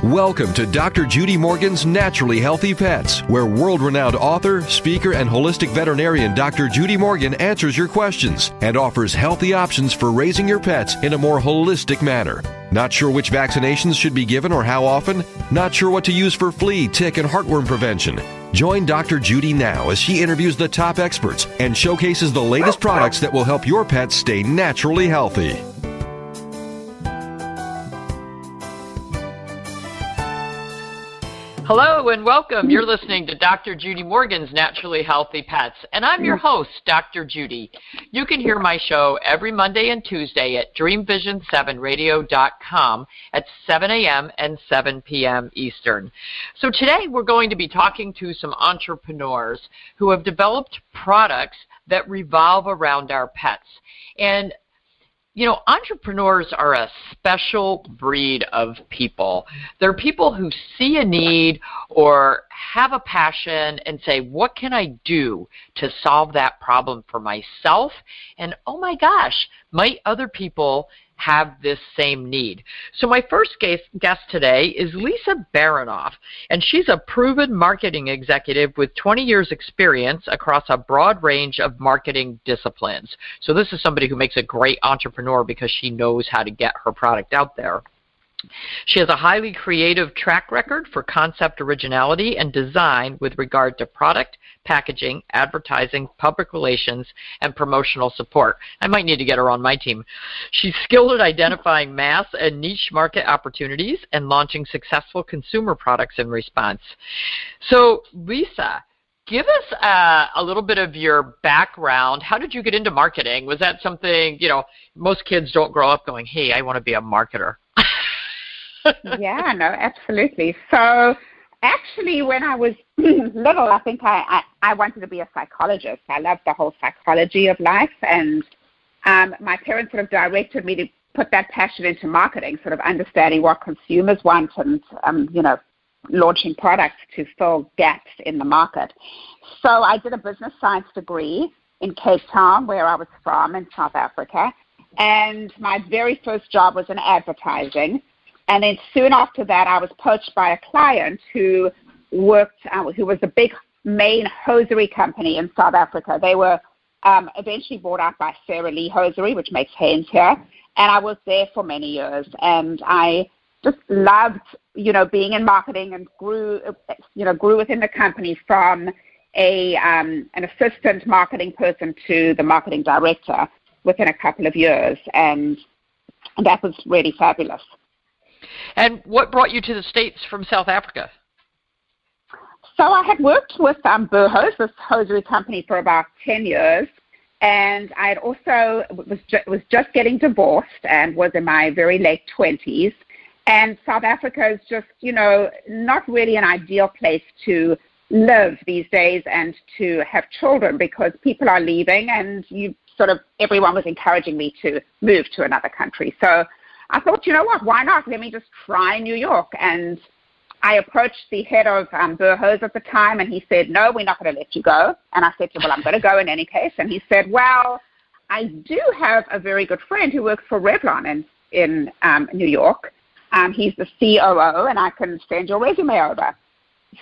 Welcome to Dr. Judy Morgan's Naturally Healthy Pets, where world-renowned author, speaker, and holistic veterinarian Dr. Judy Morgan answers your questions and offers healthy options for raising your pets in a more holistic manner. Not sure which vaccinations should be given or how often? Not sure what to use for flea, tick, and heartworm prevention? Join Dr. Judy now as she interviews the top experts and showcases the latest products that will help your pets stay naturally healthy. Hello and welcome. You're listening to Dr. Judy Morgan's Naturally Healthy Pets, and I'm your host, Dr. Judy. You can hear my show every Monday and Tuesday at DreamVision7Radio.com at 7 a.m. and 7 p.m. Eastern. So today we're going to be talking to some entrepreneurs who have developed products that revolve around our pets. And you know, entrepreneurs are a special breed of people. They're people who see a need or have a passion and say, what can I do to solve that problem for myself? And oh my gosh, might other people have this same need? So my first guest today is Lisa Baronoff, and she's a proven marketing executive with 20 years experience across a broad range of marketing disciplines. So this is somebody who makes a great entrepreneur because she knows how to get her product out there. She has a highly creative track record for concept originality and design with regard to product, packaging, advertising, public relations, and promotional support. I might need to get her on my team. She's skilled at identifying mass and niche market opportunities and launching successful consumer products in response. So, Lisa, give us a little bit of your background. How did you get into marketing? Was that something, you know, most kids don't grow up going, hey, I want to be a marketer. Yeah, no, absolutely. So actually, when I was little, I think I wanted to be a psychologist. I loved the whole psychology of life, and my parents sort of directed me to put that passion into marketing, sort of understanding what consumers want and, you know, launching products to fill gaps in the market. So I did a business science degree in Cape Town, where I was from, in South Africa, and my very first job was in advertising. And then soon after that, I was poached by a client who worked, who was a big main hosiery company in South Africa. They were eventually bought out by Sarah Lee Hosiery, which makes Hanes here. And I was there for many years. And I just loved, you know, being in marketing, and grew within the company from an assistant marketing person to the marketing director within a couple of years. And that was really fabulous. And what brought you to the States from South Africa? So I had worked with Burhose, this hosiery company, for about 10 years. And I had also was just getting divorced and was in my very late 20s. And South Africa is just, you know, not really an ideal place to live these days and to have children, because people are leaving, and everyone was encouraging me to move to another country. So I thought, you know what, why not? Let me just try New York. And I approached the head of Burhose at the time, and he said, no, we're not going to let you go. And I said to him, well, I'm going to go in any case. And he said, well, I do have a very good friend who works for Revlon in New York. He's the COO, and I can send your resume over.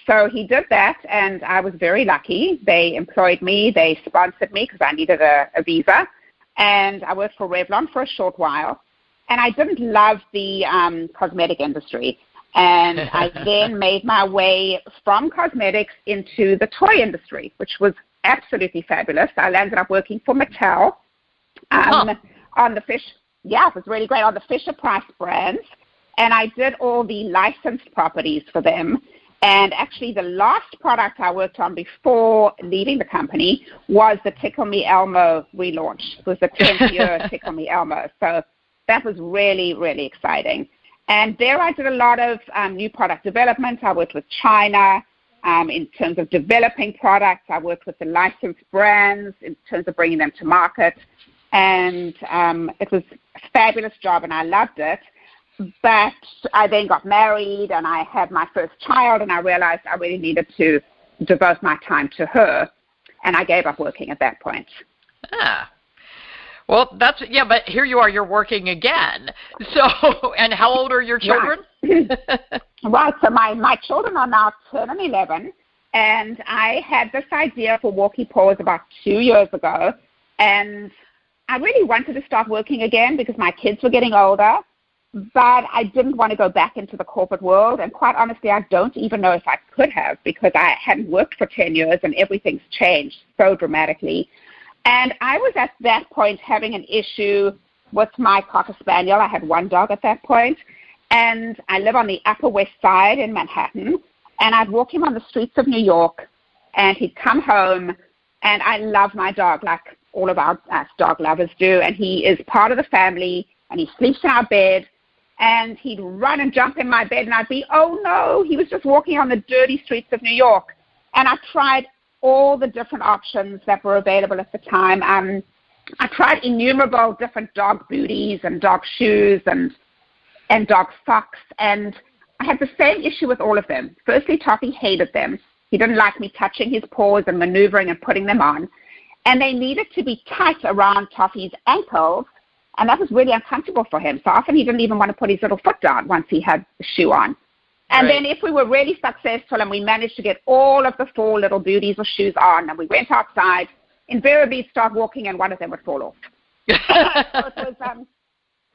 So he did that, and I was very lucky. They employed me. They sponsored me because I needed a visa. And I worked for Revlon for a short while. And I didn't love the cosmetic industry. And I then made my way from cosmetics into the toy industry, which was absolutely fabulous. I landed up working for Mattel on the it was really great, on the Fisher-Price brands. And I did all the licensed properties for them. And actually the last product I worked on before leaving the company was the Tickle Me Elmo relaunch. It was the 10th year Tickle Me Elmo. So that was really, really exciting. And there I did a lot of new product development. I worked with China in terms of developing products. I worked with the licensed brands in terms of bringing them to market. And it was a fabulous job, and I loved it. But I then got married, and I had my first child, and I realized I really needed to devote my time to her. And I gave up working at that point. Well, but here you are, you're working again. So, and how old are your children? Right, so my children are now 10 and 11, and I had this idea for Walkie Paws about 2 years ago, and I really wanted to start working again because my kids were getting older, but I didn't want to go back into the corporate world, and quite honestly, I don't even know if I could have because I hadn't worked for 10 years and everything's changed so dramatically. And I was at that point having an issue with my Cocker Spaniel. I had one dog at that point, and I live on the Upper West Side in Manhattan, and I'd walk him on the streets of New York, and he'd come home, and I love my dog like all of us dog lovers do, and he is part of the family, and he sleeps in our bed, and he'd run and jump in my bed, and I'd be, oh no, he was just walking on the dirty streets of New York. And I tried all the different options that were available at the time. I tried innumerable different dog booties and dog shoes and dog socks, and I had the same issue with all of them. Firstly, Toffee hated them. He didn't like me touching his paws and maneuvering and putting them on. And they needed to be tight around Toffee's ankles, and that was really uncomfortable for him. So often he didn't even want to put his little foot down once he had the shoe on. And then if we were really successful and we managed to get all of the 4 little booties or shoes on and we went outside, invariably he'd start walking and one of them would fall off. So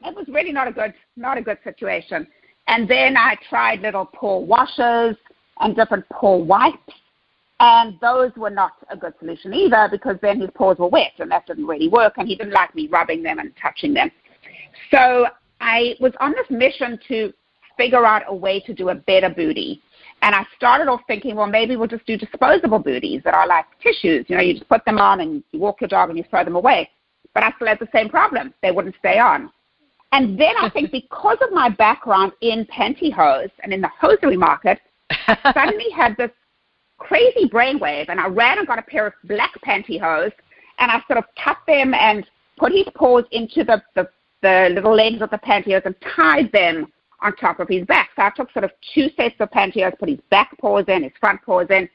it was really not a good situation. And then I tried little paw washers and different paw wipes, and those were not a good solution either because then his paws were wet and that didn't really work, and he didn't like me rubbing them and touching them. So I was on this mission to figure out a way to do a better booty. And I started off thinking, well, maybe we'll just do disposable booties that are like tissues. You know, you just put them on and you walk your dog and you throw them away. But I still had the same problem. They wouldn't stay on. And then I think because of my background in pantyhose and in the hosiery market, I suddenly had this crazy brainwave, and I ran and got a pair of black pantyhose, and I sort of cut them and put his paws into the little legs of the pantyhose and tied them on top of his back. So I took sort of 2 sets of pantyhose, put his back paws in, his front paws in,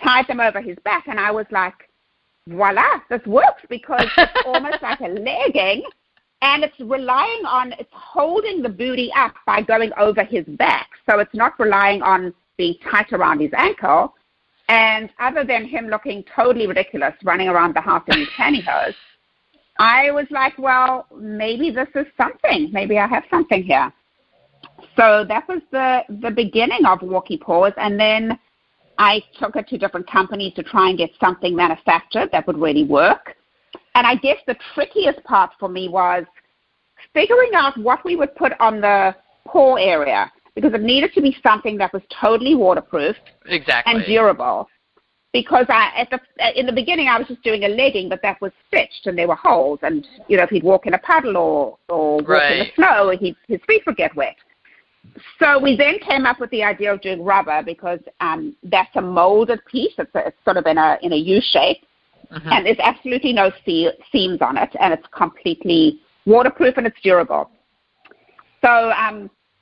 tied them over his back, and I was like, voila, this works because it's almost like a legging, and it's holding the booty up by going over his back. So it's not relying on being tight around his ankle. And other than him looking totally ridiculous running around the house in his pantyhose, I was like, well, maybe this is something. Maybe I have something here. So that was the beginning of Walkie Paws. And then I took it to different companies to try and get something manufactured that would really work. And I guess the trickiest part for me was figuring out what we would put on the paw area, because it needed to be something that was totally waterproof and durable. Because in the beginning, I was just doing a legging, but that was stitched and there were holes. And, you know, if he'd walk in a puddle or walk in the snow, his feet would get wet. So we then came up with the idea of doing rubber because that's a molded piece. It's sort of in a U shape. Mm-hmm. And there's absolutely no seams on it, and it's completely waterproof and it's durable. So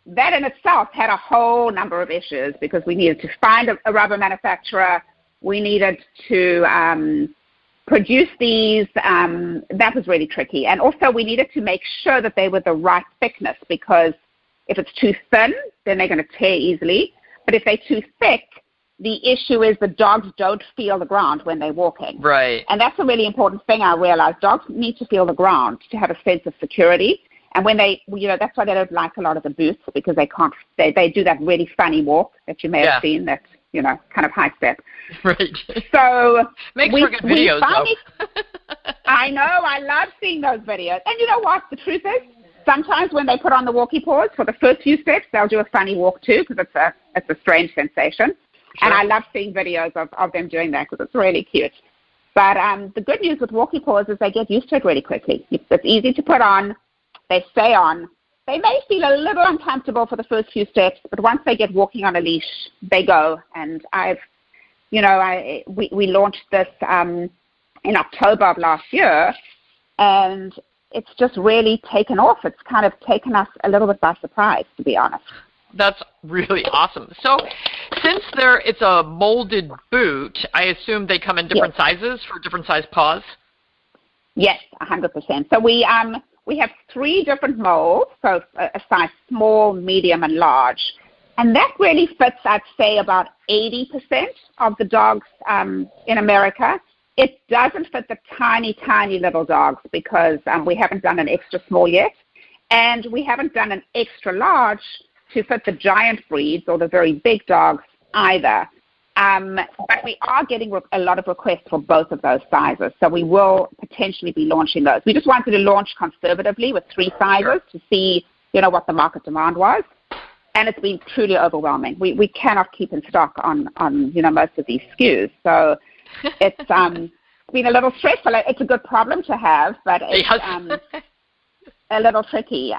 that in itself had a whole number of issues because we needed to find a rubber manufacturer. We needed to produce these. That was really tricky. And also we needed to make sure that they were the right thickness, because if it's too thin, then they're going to tear easily. But if they're too thick, the issue is the dogs don't feel the ground when they're walking. Right. And that's a really important thing I realized. Dogs need to feel the ground to have a sense of security. And when they, you know, that's why they don't like a lot of the boots, because they can't, they do that really funny walk that you may have seen, that, you know, kind of high step. Right. So makes for good videos, though. I know. I love seeing those videos. And you know what? The truth is, sometimes when they put on the Walkie Paws for the first few steps, they'll do a funny walk too, because it's a strange sensation. Sure. And I love seeing videos of them doing that because it's really cute. But the good news with Walkie Paws is they get used to it really quickly. It's easy to put on. They stay on. They may feel a little uncomfortable for the first few steps, but once they get walking on a leash, they go. And we launched this in October of last year, and it's just really taken off. It's kind of taken us a little bit by surprise, to be honest. That's really awesome. So since it's a molded boot, I assume they come in different sizes for different size paws? Yes, 100%. So we we have 3 different molds, so a size small, medium, and large. And that really fits, I'd say, about 80% of the dogs in America. It doesn't fit the tiny, tiny little dogs because we haven't done an extra small yet. And we haven't done an extra large to fit the giant breeds or the very big dogs either. But we are getting a lot of requests for both of those sizes. So we will potentially be launching those. We just wanted to launch conservatively with 3 sizes to see, what the market demand was. And it's been truly overwhelming. We cannot keep in stock on most of these SKUs. So it's been a little stressful. It's a good problem to have, but it's a little tricky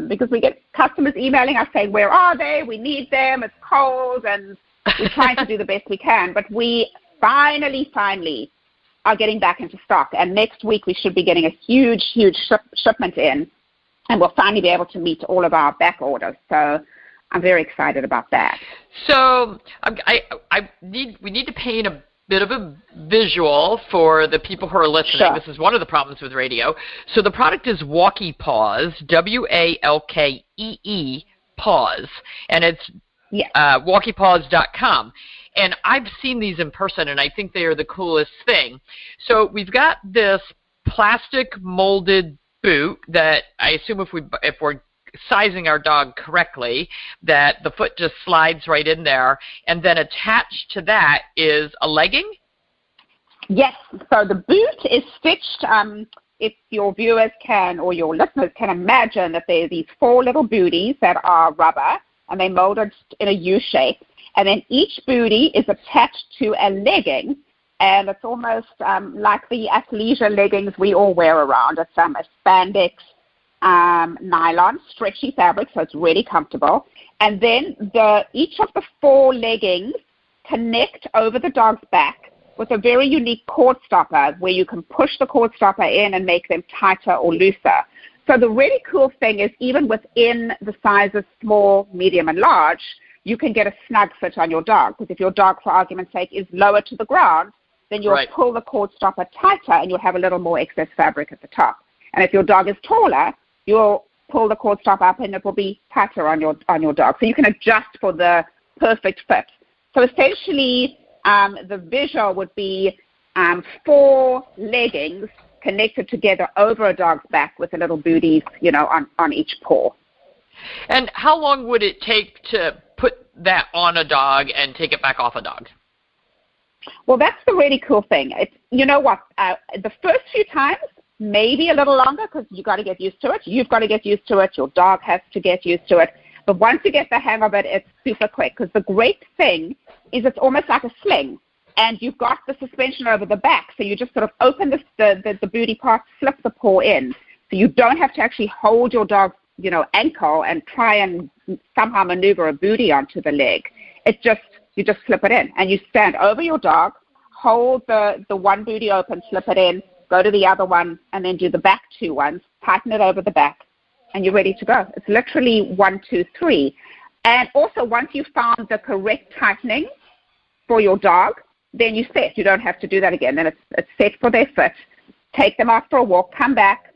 because we get customers emailing us saying, where are they? We need them. It's cold. And we're trying to do the best we can. But we finally are getting back into stock. And next week we should be getting a huge shipment in. And we'll finally be able to meet all of our back orders. So I'm very excited about that. So we need to paint a bit of a visual for the people who are listening. Sure. This is one of the problems with radio. So the product is Walkie Paws, WALKEE Paws, and it's walkiepaws.com. And I've seen these in person, and I think they are the coolest thing. So we've got this plastic molded boot that I assume if we're sizing our dog correctly, that the foot just slides right in there, and then attached to that is a legging? Yes, so the boot is stitched, if your viewers can or your listeners can imagine that there are these 4 little booties that are rubber, and they're molded in a U shape, and then each booty is attached to a legging, and it's almost like the athleisure leggings we all wear around. It's a spandex, nylon, stretchy fabric, so it's really comfortable. And then each of the 4 leggings connect over the dog's back with a very unique cord stopper where you can push the cord stopper in and make them tighter or looser. So the really cool thing is even within the sizes small, medium, and large, you can get a snug fit on your dog. Because if your dog, for argument's sake, is lower to the ground, then you'll pull the cord stopper tighter and you'll have a little more excess fabric at the top. And if your dog is taller, you'll pull the cord stopper up and it will be tighter on your dog. So you can adjust for the perfect fit. So essentially, the visual would be 4 leggings connected together over a dog's back with the little booties, on each paw. And how long would it take to put that on a dog and take it back off a dog? Well, that's the really cool thing. It's, the first few times, maybe a little longer because you got to get used to it. You've got to get used to it. Your dog has to get used to it. But once you get the hang of it, it's super quick because the great thing is it's almost like a sling. And you've got the suspension over the back. So you just sort of open the booty part, slip the paw in. So you don't have to actually hold your dog's, ankle and try and somehow maneuver a booty onto the leg. You just slip it in. And you stand over your dog, hold the one booty open, slip it in, go to the other one, and then do the back 2 ones, tighten it over the back, and you're ready to go. It's literally 1, 2, 3. And also, once you've found the correct tightening for your dog, then you set. You don't have to do that again. Then it's set for their fit. Take them out for a walk, come back.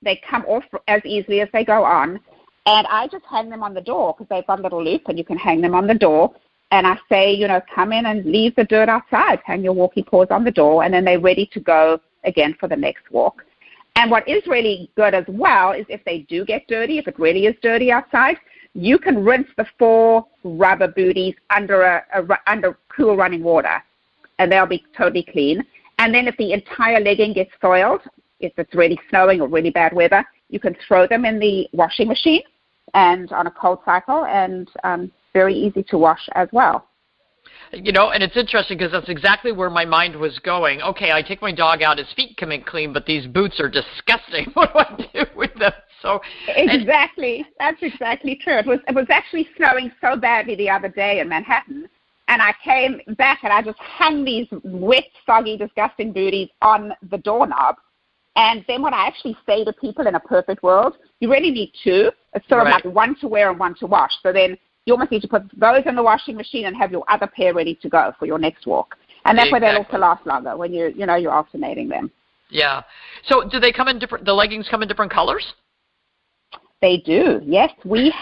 They come off as easily as they go on. And I just hang them on the door because they've got a little loop, and you can hang them on the door. And I say, come in and leave the dirt outside. Hang your walkie paws on the door, and then they're ready to go again for the next walk. And what is really good as well is if they do get dirty, if it really is dirty outside, you can rinse the 4 rubber booties under cool running water, and they'll be totally clean. And then if the entire legging gets soiled, if it's really snowing or really bad weather, you can throw them in the washing machine and on a cold cycle, and very easy to wash as well. And it's interesting because that's exactly where my mind was going. Okay, I take my dog out, his feet come in clean, but these boots are disgusting. What do I do with them? So exactly. That's exactly true. It was actually snowing so badly the other day in Manhattan, and I came back and I just hung these wet, soggy, disgusting booties on the doorknob. And then what I actually say to people in a perfect world, you really need 2. It's sort of like 1 to wear and 1 to wash. So then you almost need to put those in the washing machine and have your other pair ready to go for your next walk. And that way they'll also last longer when you're alternating them. Yeah. So do they come in different, the leggings come in different colors? They do. Yes, we